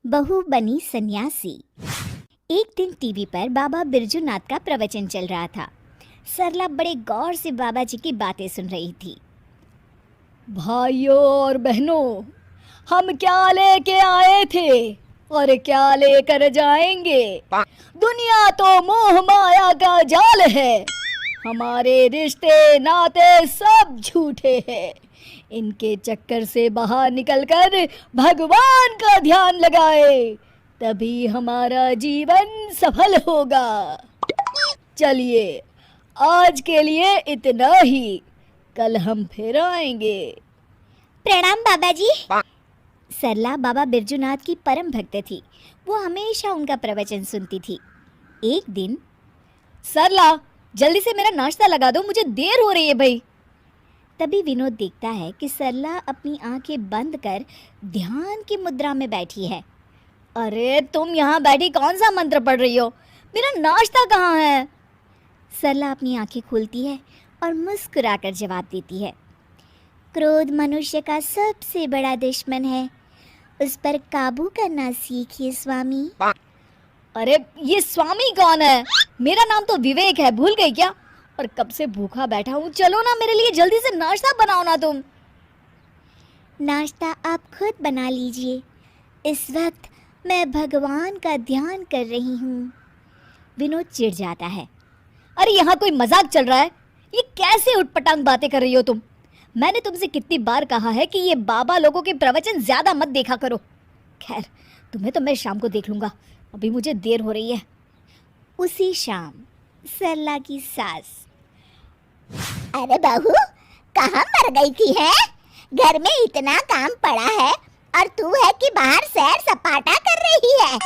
बहू बनी सन्यासी। एक दिन टीवी पर बाबा बिरजू नाथ का प्रवचन चल रहा था। सरला बड़े गौर से बाबा जी की बातें सुन रही थी। भाइयों और बहनों, हम क्या लेके आए थे और क्या लेकर जाएंगे। दुनिया तो मोह माया का जाल है। हमारे रिश्ते नाते सब झूठे हैं। इनके चक्कर से बाहर निकलकर भगवान का ध्यान लगाए, तभी हमारा जीवन सफल होगा। चलिए, आज के लिए इतना ही। कल हम फिर आएंगे। प्रणाम बाबा जी। सरला बाबा बिरजू नाथ की परम भक्त थी। वो हमेशा उनका प्रवचन सुनती थी। एक दिन, सरला, जल्दी से मेरा नाश्ता लगा दो, मुझे देर हो रही है भाई। तभी विनोद देखता है कि सरला अपनी आंखें बंद कर ध्यान की मुद्रा में बैठी है। अरे तुम यहाँ बैठी कौन सा मंत्र पढ़ रही हो? मेरा नाश्ता कहाँ है? सरला अपनी आंखें खोलती है और मुस्कुराकर जवाब देती है, क्रोध मनुष्य का सबसे बड़ा दुश्मन है, उस पर काबू करना सीखिए स्वामी। अरे ये स्वामी कौन है? मेरा नाम तो विवेक है, भूल गई क्या? और कब से भूखा बैठा हूँ, चलो ना मेरे लिए जल्दी से नाश्ता बनाओ ना तुम। नाश्ता आप खुद बना लीजिए, इस वक्त मैं भगवान का ध्यान कर रही हूँ। विनोद चिढ़ जाता है। अरे यहाँ कोई मजाक चल रहा है? ये कैसे उटपटांग बातें कर रही हो तुम? मैंने तुमसे कितनी बार कहा है कि ये बाबा लोगों के प्रवचन ज्यादा मत देखा करो। खैर, तुम्हें तो मैं शाम को देख लूंगा, अभी मुझे देर हो रही है। उसी शाम सरला की सास, अरे बहू, कहाँ मर गई थी है? घर में इतना काम पड़ा है और तू है कि बाहर सैर सपाटा कर रही है।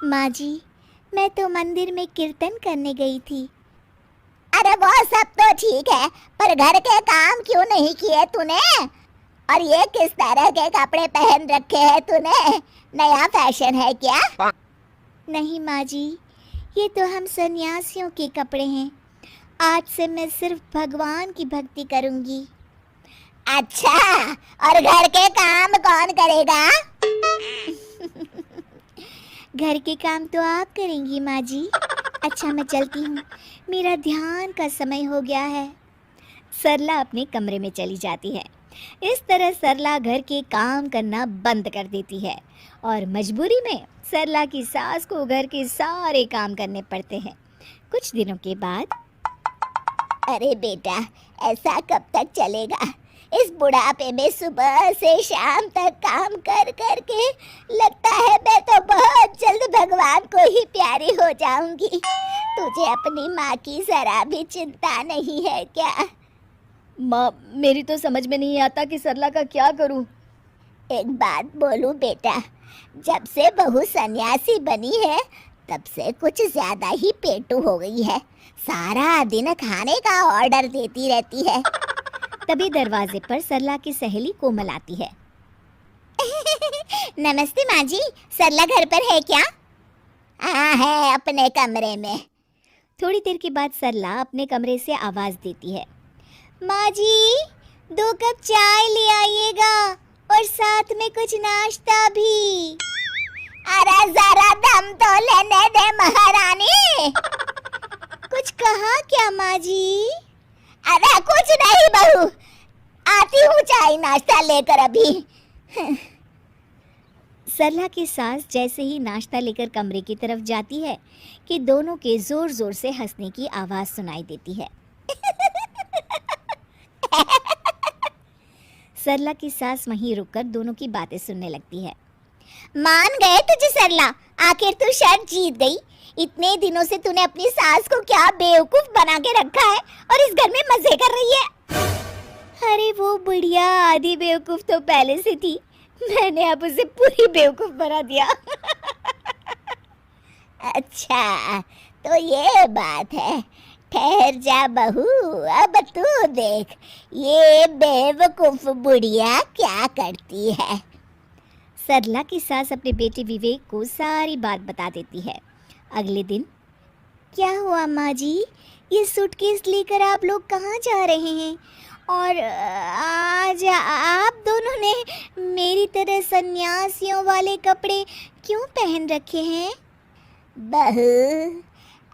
माँ जी, मैं तो मंदिर में कीर्तन करने गई थी। अरे वो सब तो ठीक है, पर घर के काम क्यों नहीं किए तूने? और ये किस तरह के कपड़े पहन रखे हैं तूने? नया फैशन है क्या? नहीं माँ जी, ये तो हम सन्यासियों के कपड़े हैं। आज से मैं सिर्फ भगवान की भक्ति करूंगी। अच्छा, और घर के काम कौन करेगा? घर के काम तो आप करेंगी माँ जी। अच्छा, मैं चलती हूँ, मेरा ध्यान का समय हो गया है। सरला अपने कमरे में चली जाती है। इस तरह सरला घर के काम करना बंद कर देती है और मजबूरी में सरला की सास को घर के सारे काम करने पड़ते हैं। कुछ दिनों के बाद, अरे बेटा, ऐसा कब तक चलेगा? इस बुढ़ापे में सुबह से शाम तक काम कर कर के लगता है मैं तो बहुत जल्द भगवान को ही प्यारी हो जाऊंगी। तुझे अपनी माँ की जरा भी चिंता नहीं है क्या? माँ, मेरी तो समझ में नहीं आता कि सरला का क्या करूं। एक बात बोलूं बेटा, जब से बहू सन्यासी बनी है तब से कुछ ज्यादा ही पेटू हो गई है। सारा दिन खाने का ऑर्डर देती रहती है। तभी दरवाजे पर सरला की सहेली कोमल आती है। नमस्ते माँ जी, सरला घर पर है क्या? हाँ है, अपने कमरे में। थोड़ी देर के बाद सरला अपने कमरे से आवाज देती है, माँ जी, 2 कप चाय ले आइएगा और साथ में कुछ नाश्ता भी। अरे जरा दम तो लेने दे महारानी। कुछ कहा क्या माँ जी? अरे कुछ नहीं बहू, आती हूँ चाय नाश्ता लेकर अभी। सरला की सास जैसे ही नाश्ता लेकर कमरे की तरफ जाती है कि दोनों के जोर जोर से हंसने की आवाज सुनाई देती है। सरला की सास वहीं रुककर दोनों की बातें सुनने लगती है। मान गए तुझे सरला, आखिर तू शर्त जीत गई। इतने दिनों से तूने अपनी सास को क्या बेवकूफ बना के रखा है और इस घर में मजे कर रही है। अरे वो बुढ़िया आधी बेवकूफ तो पहले से थी, मैंने अब उसे पूरी बेवकूफ बना दिया। अच्छा, तो ये बात है। ठहर जा बहू, अब तू देख ये बेवकूफ बुढ़िया क्या करती है। सरला की सास अपने बेटे विवेक को सारी बात बता देती है। अगले दिन, क्या हुआ माँ जी, ये सूटकेस लेकर आप लोग कहाँ जा रहे हैं? और आज आप दोनों ने मेरी तरह सन्यासियों वाले कपड़े क्यों पहन रखे हैं? बहू,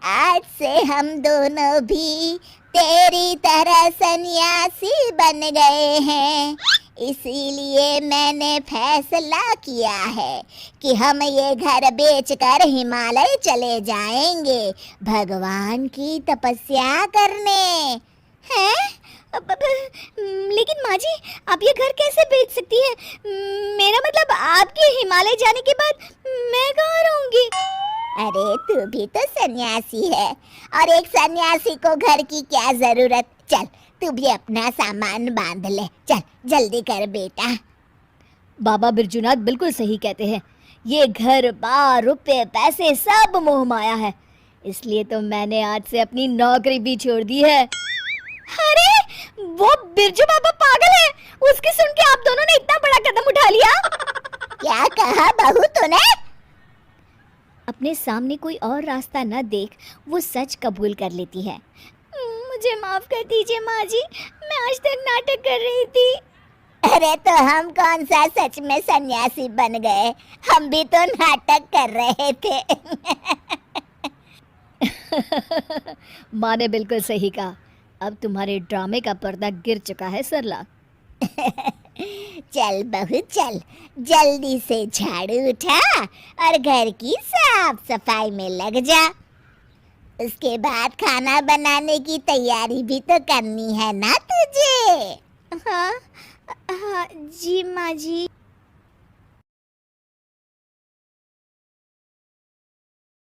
आज से हम दोनों भी तेरी तरह सन्यासी बन गए हैं। इसीलिए मैंने फैसला किया है कि हम ये घर बेचकर हिमालय चले जाएंगे भगवान की तपस्या करने। हैं? लेकिन माँ जी, आप ये घर कैसे बेच सकती हैं? मेरा मतलब आपके हिमालय जाने के बाद मैं कहाँ रहूँगी? अरे तू भी तो सन्यासी है और एक सन्यासी को घर की क्या जरूरत। चल तू भी अपना सामान बांध ले, चल जल्दी कर बेटा। बाबा बिरजूनाथ बिल्कुल सही कहते हैं। ये घर बार रुपए पैसे सब मोह माया है, इसलिए तो मैंने आज से अपनी नौकरी भी छोड़ दी है। अरे वो बिरजू बाबा पागल है, उसकी सुन के आप दोनों ने इतना बड़ा कदम उठा लिया। क्या कहा बहू तूने? अपने सामने कोई और रास्ता न देख वो सच कबूल कर लेती है। मुझे माफ कर दीजिए माँ जी, मैं आज तक नाटक कर रही थी। अरे तो हम कौन सा सच में सन्यासी बन गए, हम भी तो नाटक कर रहे थे। माँ ने बिल्कुल सही कहा। अब तुम्हारे ड्रामे का पर्दा गिर चुका है सरला। चल बहू चल, जल्दी से झाड़ू उठा और घर की साफ सफाई में लग जा। उसके बाद खाना बनाने की तैयारी भी तो करनी है ना तुझे। हाँ हाँ जी माँ जी।